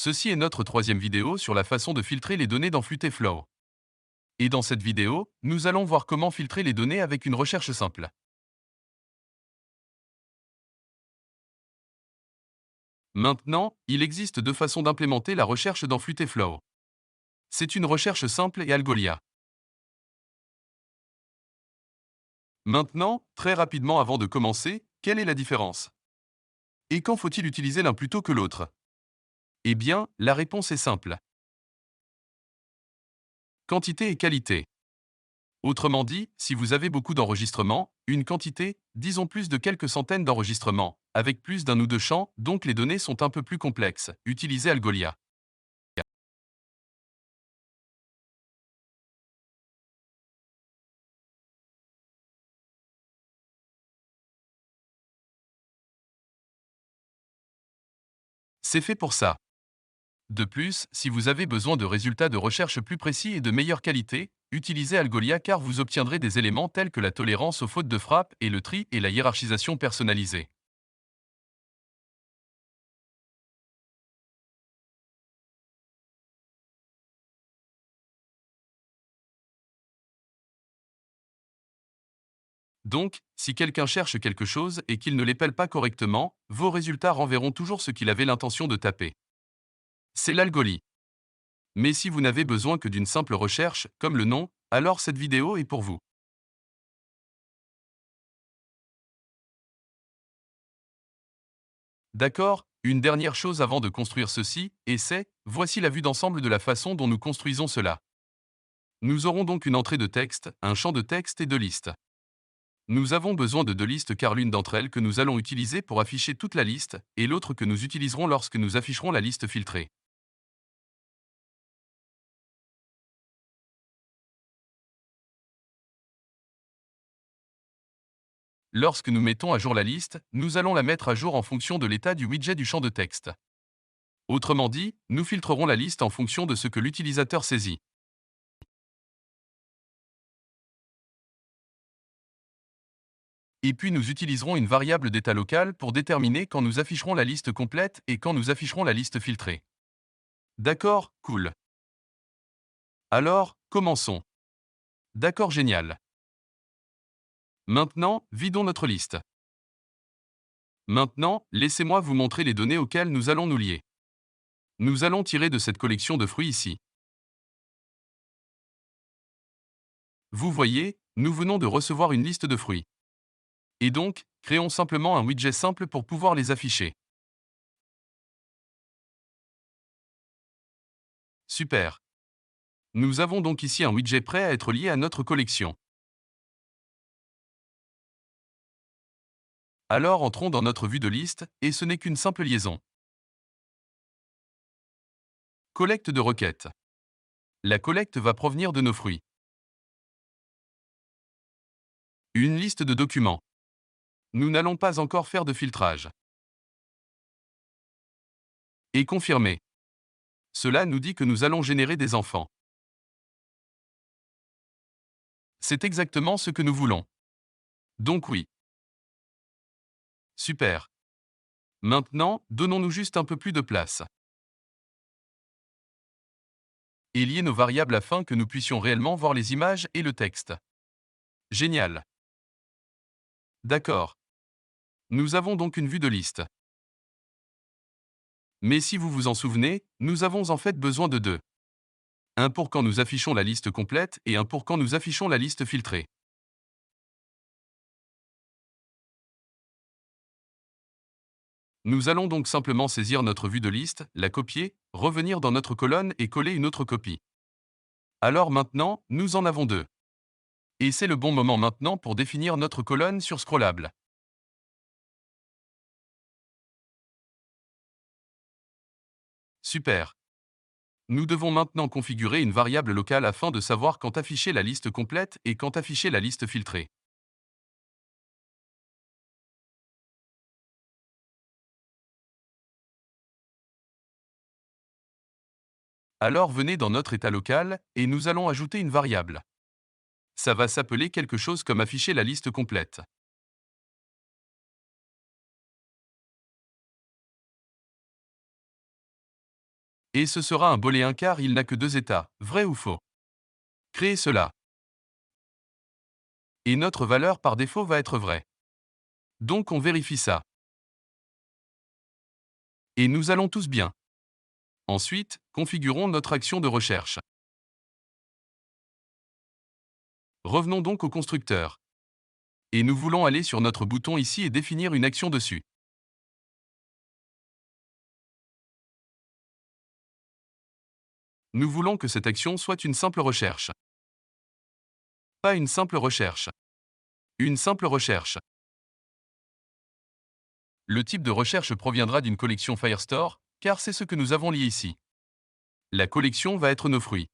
Ceci est notre troisième vidéo sur la façon de filtrer les données dans Fluteflow. Et dans cette vidéo, nous allons voir comment filtrer les données avec une recherche simple. Maintenant, il existe deux façons d'implémenter la recherche dans Fluteflow. C'est une recherche simple et Algolia. Maintenant, très rapidement avant de commencer, quelle est la différence? Et quand faut-il utiliser l'un plutôt que l'autre? Eh bien, la réponse est simple. Quantité et qualité. Autrement dit, si vous avez beaucoup d'enregistrements, une quantité, disons plus de quelques centaines d'enregistrements, avec plus d'un ou deux champs, donc les données sont un peu plus complexes, utilisez Algolia. C'est fait pour ça. De plus, si vous avez besoin de résultats de recherche plus précis et de meilleure qualité, utilisez Algolia car vous obtiendrez des éléments tels que la tolérance aux fautes de frappe et le tri et la hiérarchisation personnalisée. Donc, si quelqu'un cherche quelque chose et qu'il ne l'épelle pas correctement, vos résultats renverront toujours ce qu'il avait l'intention de taper. C'est l'algoli. Mais si vous n'avez besoin que d'une simple recherche, comme le nom, alors cette vidéo est pour vous. D'accord, une dernière chose avant de construire ceci, et c'est, voici la vue d'ensemble de la façon dont nous construisons cela. Nous aurons donc une entrée de texte, un champ de texte et deux listes. Nous avons besoin de deux listes car l'une d'entre elles que nous allons utiliser pour afficher toute la liste, et l'autre que nous utiliserons lorsque nous afficherons la liste filtrée. Lorsque nous mettons à jour la liste, nous allons la mettre à jour en fonction de l'état du widget du champ de texte. Autrement dit, nous filtrerons la liste en fonction de ce que l'utilisateur saisit. Et puis nous utiliserons une variable d'état local pour déterminer quand nous afficherons la liste complète et quand nous afficherons la liste filtrée. D'accord, cool. Alors, commençons. D'accord, génial. Maintenant, vidons notre liste. Maintenant, laissez-moi vous montrer les données auxquelles nous allons nous lier. Nous allons tirer de cette collection de fruits ici. Vous voyez, nous venons de recevoir une liste de fruits. Et donc, créons simplement un widget simple pour pouvoir les afficher. Super. Nous avons donc ici un widget prêt à être lié à notre collection. Alors entrons dans notre vue de liste, et ce n'est qu'une simple liaison. Collecte de requêtes. La collecte va provenir de nos fruits. Une liste de documents. Nous n'allons pas encore faire de filtrage. Et confirmer. Cela nous dit que nous allons générer des enfants. C'est exactement ce que nous voulons. Donc oui. Super. Maintenant, donnons-nous juste un peu plus de place. Et lier nos variables afin que nous puissions réellement voir les images et le texte. Génial. D'accord. Nous avons donc une vue de liste. Mais si vous vous en souvenez, nous avons en fait besoin de deux. Un pour quand nous affichons la liste complète et un pour quand nous affichons la liste filtrée. Nous allons donc simplement saisir notre vue de liste, la copier, revenir dans notre colonne et coller une autre copie. Alors maintenant, nous en avons deux. Et c'est le bon moment maintenant pour définir notre colonne sur Scrollable. Super. Nous devons maintenant configurer une variable locale afin de savoir quand afficher la liste complète et quand afficher la liste filtrée. Alors venez dans notre état local et nous allons ajouter une variable. Ça va s'appeler quelque chose comme afficher la liste complète. Et ce sera un booléen car il n'a que deux états, vrai ou faux. Créer cela. Et notre valeur par défaut va être vraie. Donc on vérifie ça. Et nous allons tous bien. Ensuite, configurons notre action de recherche. Revenons donc au constructeur. Et nous voulons aller sur notre bouton ici et définir une action dessus. Nous voulons que cette action soit une simple recherche. Pas une simple recherche. Une simple recherche. Le type de recherche proviendra d'une collection Firestore, car c'est ce que nous avons lié ici. La collection va être nos fruits.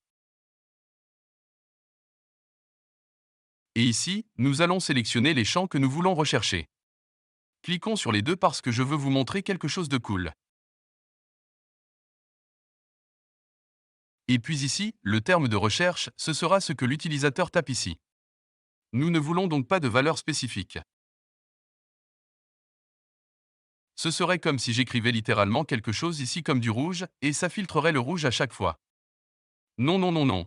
Et ici, nous allons sélectionner les champs que nous voulons rechercher. Cliquons sur les deux parce que je veux vous montrer quelque chose de cool. Et puis ici, le terme de recherche, ce sera ce que l'utilisateur tape ici. Nous ne voulons donc pas de valeur spécifique. Ce serait comme si j'écrivais littéralement quelque chose ici comme du rouge, et ça filtrerait le rouge à chaque fois. Non, non, non, non.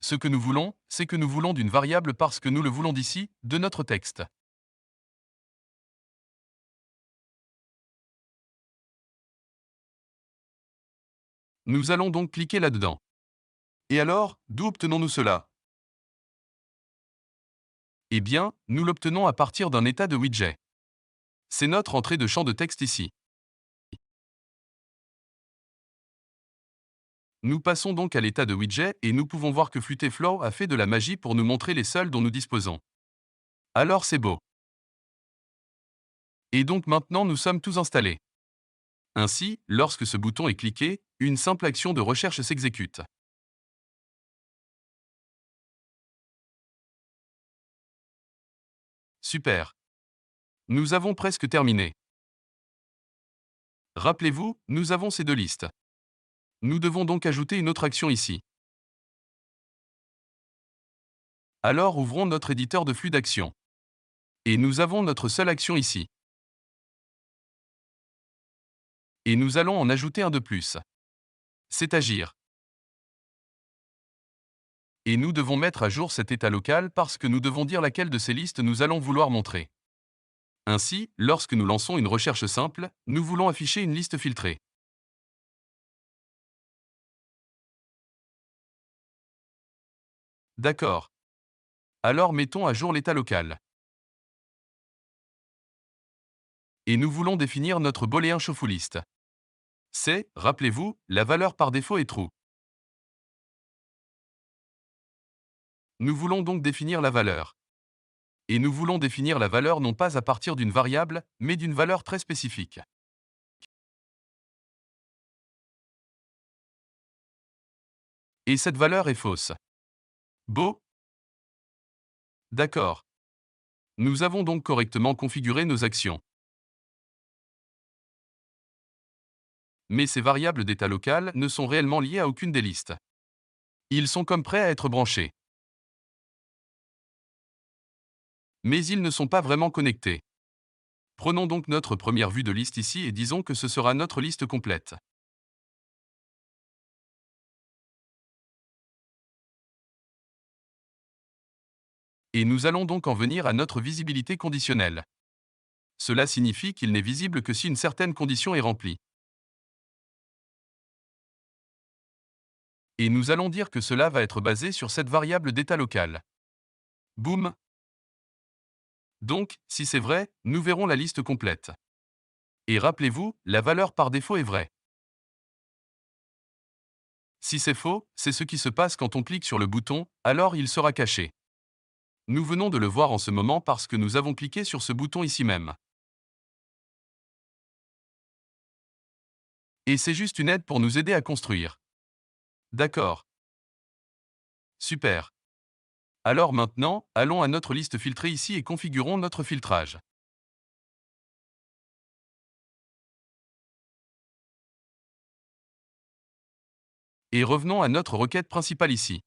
Ce que nous voulons, c'est que nous voulons d'une variable parce que nous le voulons d'ici, de notre texte. Nous allons donc cliquer là-dedans. Et alors, d'où obtenons-nous cela? Eh bien, nous l'obtenons à partir d'un état de widget. C'est notre entrée de champ de texte ici. Nous passons donc à l'état de widget et nous pouvons voir que Flutterflow a fait de la magie pour nous montrer les seuls dont nous disposons. Alors c'est beau. Et donc maintenant nous sommes tous installés. Ainsi, lorsque ce bouton est cliqué, une simple action de recherche s'exécute. Super. Nous avons presque terminé. Rappelez-vous, nous avons ces deux listes. Nous devons donc ajouter une autre action ici. Alors ouvrons notre éditeur de flux d'action. Et nous avons notre seule action ici. Et nous allons en ajouter un de plus. C'est agir. Et nous devons mettre à jour cet état local parce que nous devons dire laquelle de ces listes nous allons vouloir montrer. Ainsi, lorsque nous lançons une recherche simple, nous voulons afficher une liste filtrée. D'accord. Alors mettons à jour l'état local. Et nous voulons définir notre booléen chauffou-liste. C'est, rappelez-vous, la valeur par défaut est true. Nous voulons donc définir la valeur. Et nous voulons définir la valeur non pas à partir d'une variable, mais d'une valeur très spécifique. Et cette valeur est fausse. Beau? D'accord. Nous avons donc correctement configuré nos actions. Mais ces variables d'état local ne sont réellement liées à aucune des listes. Ils sont comme prêts à être branchés. Mais ils ne sont pas vraiment connectés. Prenons donc notre première vue de liste ici et disons que ce sera notre liste complète. Et nous allons donc en venir à notre visibilité conditionnelle. Cela signifie qu'il n'est visible que si une certaine condition est remplie. Et nous allons dire que cela va être basé sur cette variable d'état local. Boum. Donc, si c'est vrai, nous verrons la liste complète. Et rappelez-vous, la valeur par défaut est vraie. Si c'est faux, c'est ce qui se passe quand on clique sur le bouton, alors il sera caché. Nous venons de le voir en ce moment parce que nous avons cliqué sur ce bouton ici même. Et c'est juste une aide pour nous aider à construire. D'accord. Super. Alors maintenant, allons à notre liste filtrée ici et configurons notre filtrage. Et revenons à notre requête principale ici.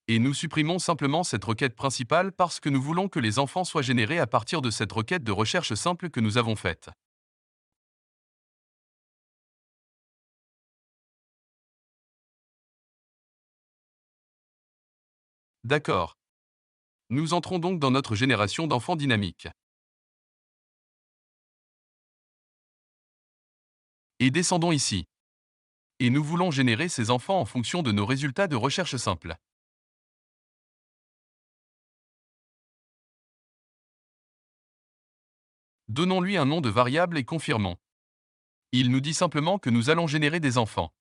Et nous supprimons simplement cette requête principale parce que nous voulons que les enfants soient générés à partir de cette requête de recherche simple que nous avons faite. D'accord. Nous entrons donc dans notre génération d'enfants dynamiques. Et descendons ici. Et nous voulons générer ces enfants en fonction de nos résultats de recherche simples. Donnons-lui un nom de variable et confirmons. Il nous dit simplement que nous allons générer des enfants.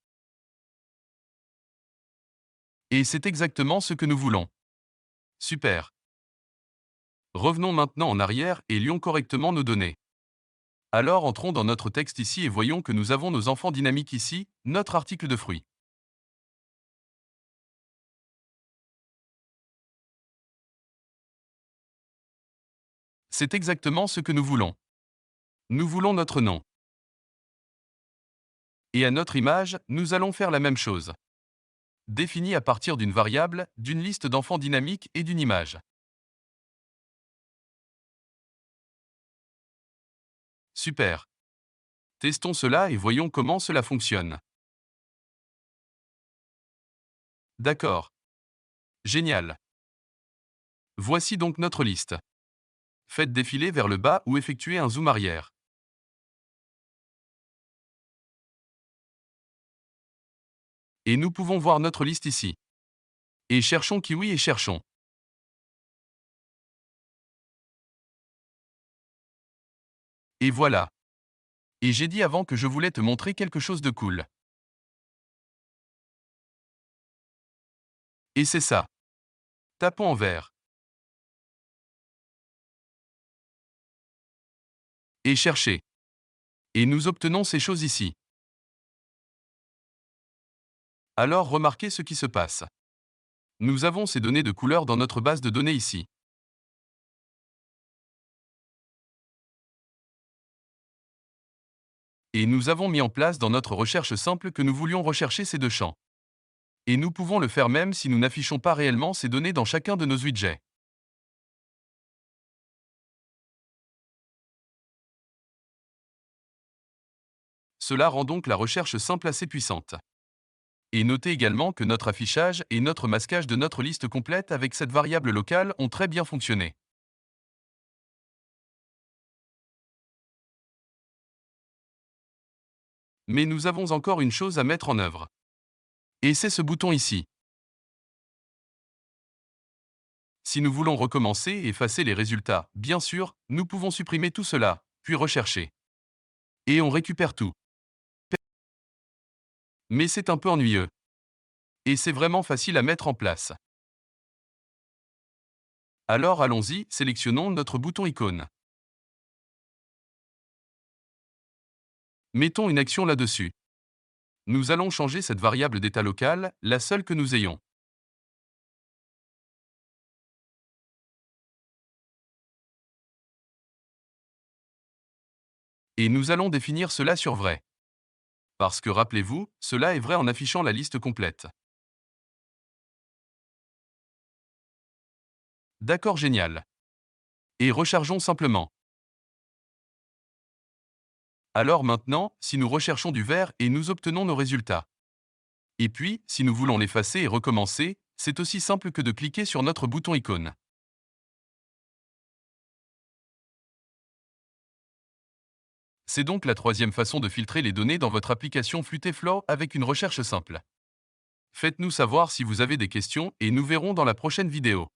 Et c'est exactement ce que nous voulons. Super. Revenons maintenant en arrière et lions correctement nos données. Alors entrons dans notre texte ici et voyons que nous avons nos enfants dynamiques ici, notre article de fruits. C'est exactement ce que nous voulons. Nous voulons notre nom. Et à notre image, nous allons faire la même chose. Définie à partir d'une variable, d'une liste d'enfants dynamiques et d'une image. Super. Testons cela et voyons comment cela fonctionne. D'accord. Génial. Voici donc notre liste. Faites défiler vers le bas ou effectuez un zoom arrière. Et nous pouvons voir notre liste ici. Et cherchons kiwi et cherchons. Et voilà. Et j'ai dit avant que je voulais te montrer quelque chose de cool. Et c'est ça. Tapons en vert. Et cherchez. Et nous obtenons ces choses ici. Alors remarquez ce qui se passe. Nous avons ces données de couleur dans notre base de données ici. Et nous avons mis en place dans notre recherche simple que nous voulions rechercher ces deux champs. Et nous pouvons le faire même si nous n'affichons pas réellement ces données dans chacun de nos widgets. Cela rend donc la recherche simple assez puissante. Et notez également que notre affichage et notre masquage de notre liste complète avec cette variable locale ont très bien fonctionné. Mais nous avons encore une chose à mettre en œuvre. Et c'est ce bouton ici. Si nous voulons recommencer et effacer les résultats, bien sûr, nous pouvons supprimer tout cela, puis rechercher. Et on récupère tout. Mais c'est un peu ennuyeux. Et c'est vraiment facile à mettre en place. Alors allons-y, sélectionnons notre bouton icône. Mettons une action là-dessus. Nous allons changer cette variable d'état local, la seule que nous ayons. Et nous allons définir cela sur vrai. Parce que rappelez-vous, cela est vrai en affichant la liste complète. D'accord, génial. Et rechargeons simplement. Alors maintenant, si nous recherchons du vert et nous obtenons nos résultats. Et puis, si nous voulons l'effacer et recommencer, c'est aussi simple que de cliquer sur notre bouton icône. C'est donc la troisième façon de filtrer les données dans votre application Flutterflow avec une recherche simple. Faites-nous savoir si vous avez des questions et nous verrons dans la prochaine vidéo.